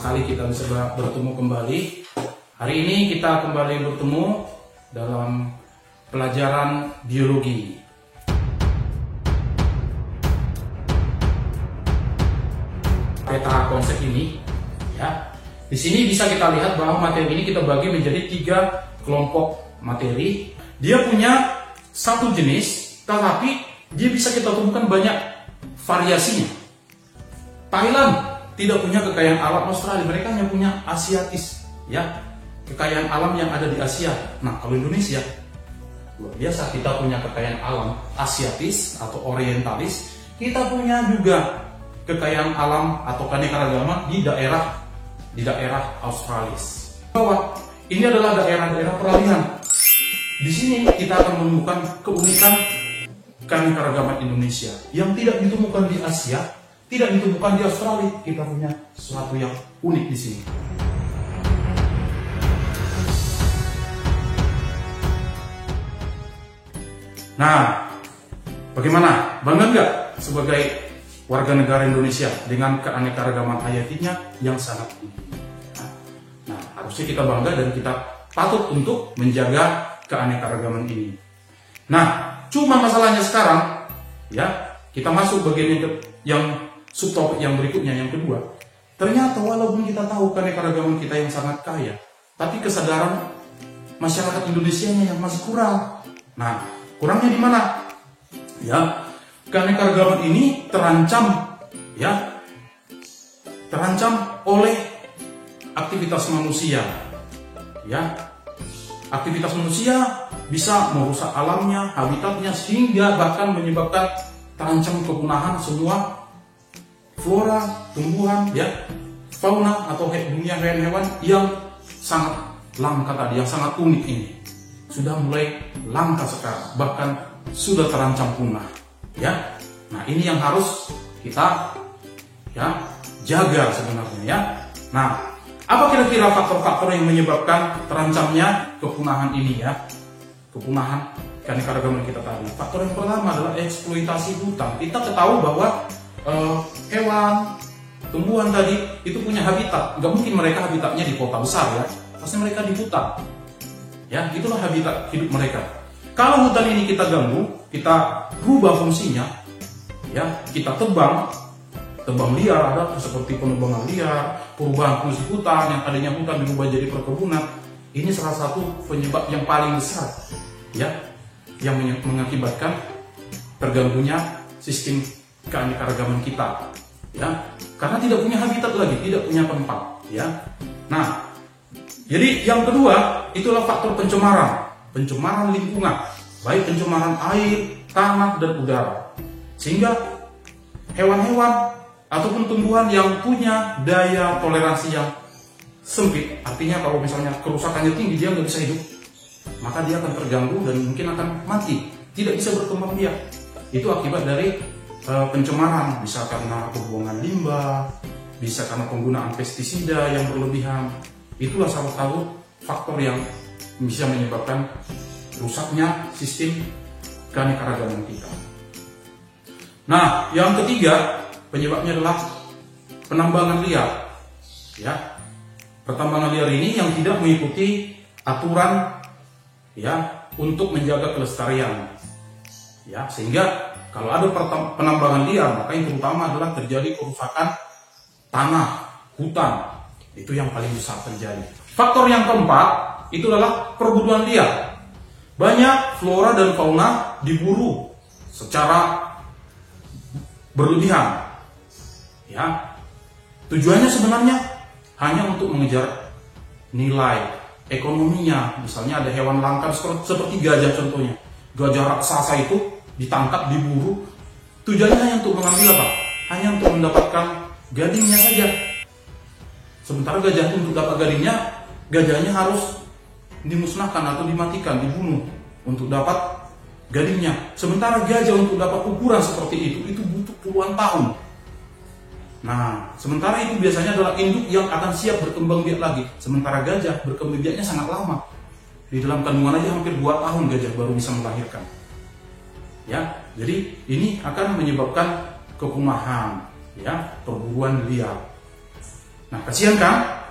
sekali kita bisa bertemu kembali. Hari ini kita kembali bertemu dalam pelajaran biologi. Peta konsep ini, ya. Di sini bisa kita lihat bahwa materi ini kita bagi menjadi 3 kelompok materi. Dia punya satu jenis, tetapi dia bisa kita temukan banyak variasinya. Thailand tidak punya kekayaan alam Australia, mereka hanya punya Asiatis, ya, kekayaan alam yang ada di Asia. Nah, kalau Indonesia luar biasa, kita punya kekayaan alam Asiatis atau Orientalis, kita punya juga kekayaan alam atau keanekaragaman di daerah Australis. Bahwa ini adalah daerah-daerah peralihan. Di sini kita akan menemukan keunikan keanekaragaman Indonesia yang tidak ditemukan di Asia, tidak ditemukan di Australia. Kita punya sesuatu yang unik di sini. Nah, bagaimana? Bangga nggak sebagai warga negara Indonesia dengan keanekaragaman hayatinya yang sangat tinggi? Nah, harusnya kita bangga dan kita patut untuk menjaga keanekaragaman ini. Nah, cuma masalahnya sekarang, ya, kita masuk bagian yang subtopik yang berikutnya, yang kedua. Ternyata walaupun kita tahu keanekaragaman kita yang sangat kaya, tapi kesadaran masyarakat Indonesianya yang masih kurang. Nah, kurangnya di mana? Ya, keanekaragaman ini terancam, ya, terancam oleh aktivitas manusia, ya. Aktivitas manusia bisa merusak alamnya, habitatnya, sehingga bahkan menyebabkan terancam kepunahan semua flora, tumbuhan, ya, fauna atau dunia hewan-hewan yang sangat langka tadi, yang sangat unik ini. Sudah mulai langka sekarang, bahkan sudah terancam punah, ya. Nah, ini yang harus kita, ya, jaga sebenarnya, ya. Nah, apa kira-kira faktor-faktor yang menyebabkan terancamnya kepunahan ini, ya? Kepunahan keanekaragaman kita tadi. Faktor yang pertama adalah eksploitasi hutan. Kita ketahui bahwa hewan, tumbuhan tadi itu punya habitat. Nggak mungkin mereka habitatnya di kota besar, ya. Pasti mereka di hutan. Ya, itulah habitat hidup mereka. Kalau hutan ini kita ganggu, kita rubah fungsinya, ya, kita tebang liar, ada seperti penebangan liar, perubahan fungsi hutan, yang tadinya hutan diubah jadi perkebunan. Ini salah satu penyebab yang paling besar, ya, yang mengakibatkan terganggunya sistem keanekaragaman kita, ya, karena tidak punya habitat lagi, tidak punya tempat, ya. Nah, jadi yang kedua itulah faktor pencemaran lingkungan, baik pencemaran air, tanah, dan udara, sehingga hewan-hewan ataupun tumbuhan yang punya daya toleransi yang sempit, artinya kalau misalnya kerusakannya tinggi, dia nggak bisa hidup, maka dia akan terganggu dan mungkin akan mati, tidak bisa berkembang biak. Itu akibat dari pencemaran, bisa karena pembuangan limbah, bisa karena penggunaan pestisida yang berlebihan. Itulah salah satu faktor yang bisa menyebabkan rusaknya sistem keanekaragaman kita. Nah, yang ketiga penyebabnya adalah penambangan liar, ya. Pertambangan liar ini yang tidak mengikuti aturan, ya, untuk menjaga kelestarian, ya, sehingga kalau ada penambangan liar, maka yang terutama adalah terjadi kerusakan tanah, hutan. Itu yang paling besar terjadi. Faktor yang keempat itu adalah perburuan liar. Banyak flora dan fauna diburu secara berlebihan, ya. Tujuannya sebenarnya hanya untuk mengejar nilai ekonominya. Misalnya ada hewan langka seperti gajah contohnya. Gajah raksasa itu ditangkap, diburu. Tujuannya hanya untuk mengambil apa? Hanya untuk mendapatkan gadingnya saja. Sementara gajah itu untuk dapat gadingnya, gajahnya harus dimusnahkan atau dimatikan, dibunuh untuk dapat gadingnya. Sementara gajah untuk dapat ukuran seperti itu butuh puluhan tahun. Nah, sementara itu biasanya adalah induk yang akan siap berkembang biak lagi. Sementara gajah berkembang biaknya sangat lama. Di dalam kandungan aja hampir 2 tahun gajah baru bisa melahirkan. Ya, jadi ini akan menyebabkan kepunahan, ya, perburuan liar. Nah, kasihan kan?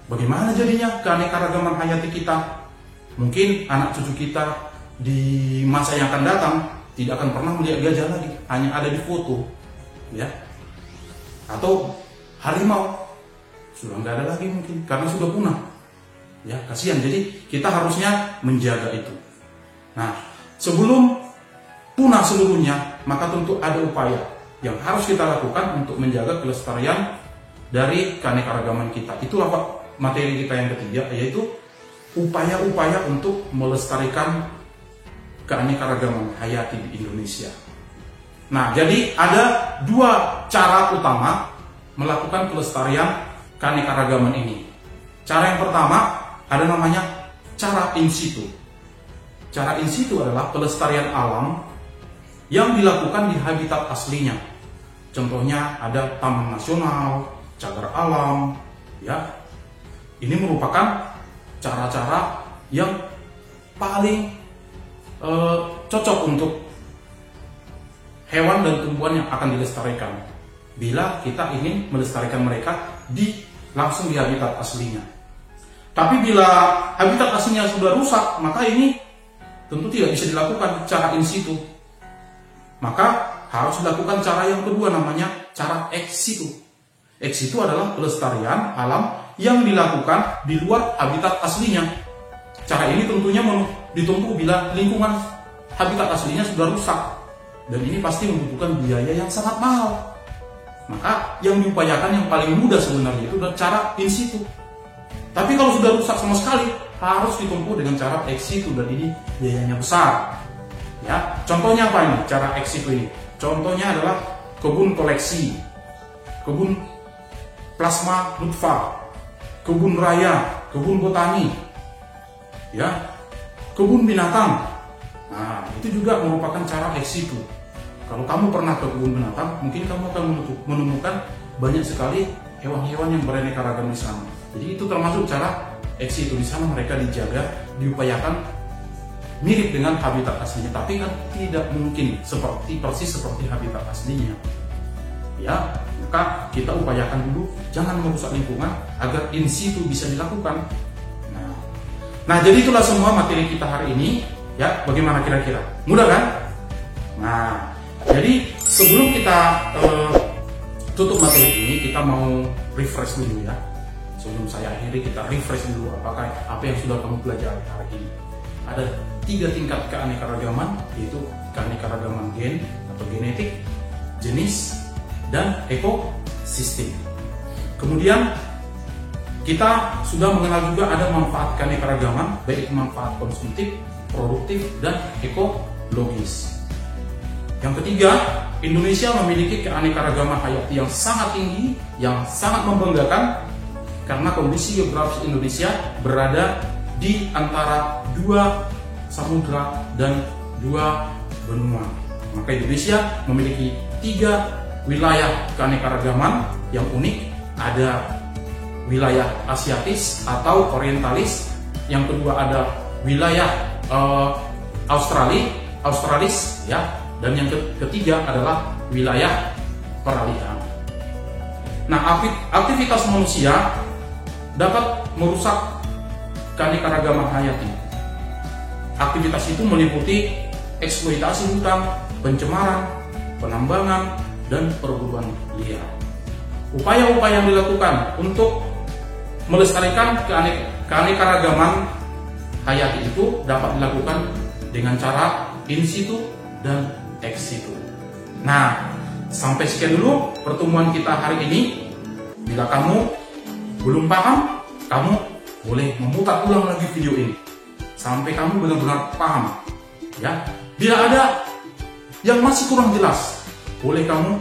Bagaimana jadinya keanekaragaman hayati kita? Mungkin anak cucu kita di masa yang akan datang tidak akan pernah melihat gajah lagi, hanya ada di foto, ya. Atau harimau sudah nggak ada lagi mungkin karena sudah punah. Ya, kasihan. Jadi kita harusnya menjaga itu. Nah, sebelum punah seluruhnya, maka tentu ada upaya yang harus kita lakukan untuk menjaga kelestarian dari keanekaragaman kita. Itulah Pak materi kita yang ketiga, yaitu upaya-upaya untuk melestarikan keanekaragaman hayati di Indonesia. Nah, jadi ada dua cara utama melakukan pelestarian keanekaragaman ini. Cara yang pertama ada namanya cara in situ. Cara in situ adalah pelestarian alam yang dilakukan di habitat aslinya. Contohnya ada taman nasional, cagar alam, ya. Ini merupakan cara-cara yang paling cocok untuk hewan dan tumbuhan yang akan dilestarikan bila kita ingin melestarikan mereka langsung di habitat aslinya. Tapi bila habitat aslinya sudah rusak, maka ini tentu tidak bisa dilakukan cara in situ. Maka harus dilakukan cara yang kedua, namanya cara ex situ. Ex situ adalah pelestarian alam yang dilakukan di luar habitat aslinya. Cara ini tentunya ditempuh bila lingkungan habitat aslinya sudah rusak, dan ini pasti membutuhkan biaya yang sangat mahal. Maka yang diupayakan yang paling mudah sebenarnya itu adalah cara in situ. Tapi kalau sudah rusak sama sekali, harus ditempuh dengan cara ex situ, dan ini biayanya besar. Ya, contohnya apa ini? Cara ex situ ini. Contohnya adalah kebun koleksi, kebun plasma nutfah, kebun raya, kebun botani, ya, kebun binatang. Nah, itu juga merupakan cara ex situ. Kalau kamu pernah ke kebun binatang, mungkin kamu akan menemukan banyak sekali hewan-hewan yang beraneka ragam di sana. Jadi itu termasuk cara ex situ. Di sana mereka dijaga, diupayakan mirip dengan habitat aslinya, tapi kan tidak mungkin persis seperti habitat aslinya. Ya, maka kita upayakan dulu jangan merusak lingkungan agar in situ bisa dilakukan. Nah, jadi itulah semua materi kita hari ini. Ya, bagaimana kira-kira? Mudah kan? Nah, jadi sebelum kita tutup materi ini, kita mau refresh dulu ya. Sebelum saya akhiri, kita refresh dulu apa yang sudah kamu pelajari hari ini. Ada 3 tingkat keanekaragaman, yaitu keanekaragaman gen atau genetik, jenis, dan ekosistem. Kemudian kita sudah mengenal juga ada manfaat keanekaragaman, baik manfaat konsumtif, produktif, dan ekologis. Yang ketiga, Indonesia memiliki keanekaragaman hayati yang sangat tinggi, yang sangat membanggakan, karena kondisi geografis Indonesia berada di antara 2 samudra dan 2 benua. Maka Indonesia memiliki 3 wilayah keanekaragaman yang unik. Ada wilayah Asiatis atau Orientalis, yang kedua ada wilayah Australis, ya, dan yang ketiga adalah wilayah peralihan. Nah, aktivitas manusia dapat merusak keanekaragaman hayati. Aktivitas itu meliputi eksploitasi hutan, pencemaran, penambangan, dan perburuan liar. Upaya-upaya yang dilakukan untuk melestarikan keanekaragaman hayati itu dapat dilakukan dengan cara in situ dan ex situ. Nah, sampai sekian dulu pertemuan kita hari ini. Bila kamu belum paham, kamu boleh memutar ulang lagi video ini sampai kamu benar-benar paham. Ya, bila ada yang masih kurang jelas, boleh kamu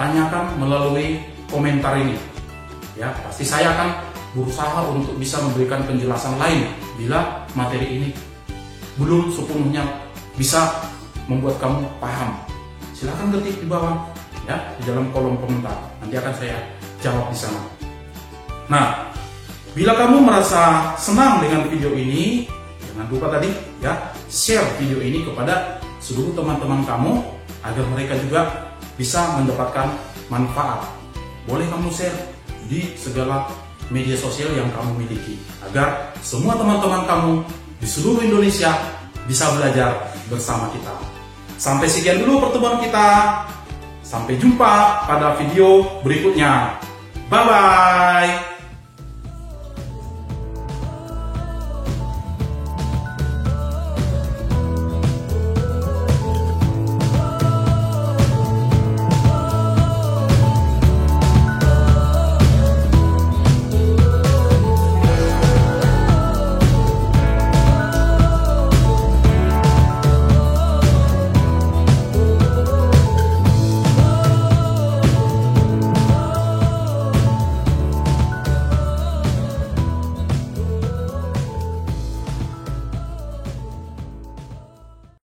tanyakan melalui komentar ini. Ya, pasti saya akan berusaha untuk bisa memberikan penjelasan lain bila materi ini belum sepenuhnya bisa membuat kamu paham. Silahkan ketik di bawah, ya, di dalam kolom komentar. Nanti akan saya jawab di sana. Nah, bila kamu merasa senang dengan video ini, jangan lupa tadi ya, share video ini kepada seluruh teman-teman kamu agar mereka juga bisa mendapatkan manfaat. Boleh kamu share di segala media sosial yang kamu miliki, agar semua teman-teman kamu di seluruh Indonesia bisa belajar bersama kita. Sampai sekian dulu pertemuan kita. Sampai jumpa pada video berikutnya. Bye-bye.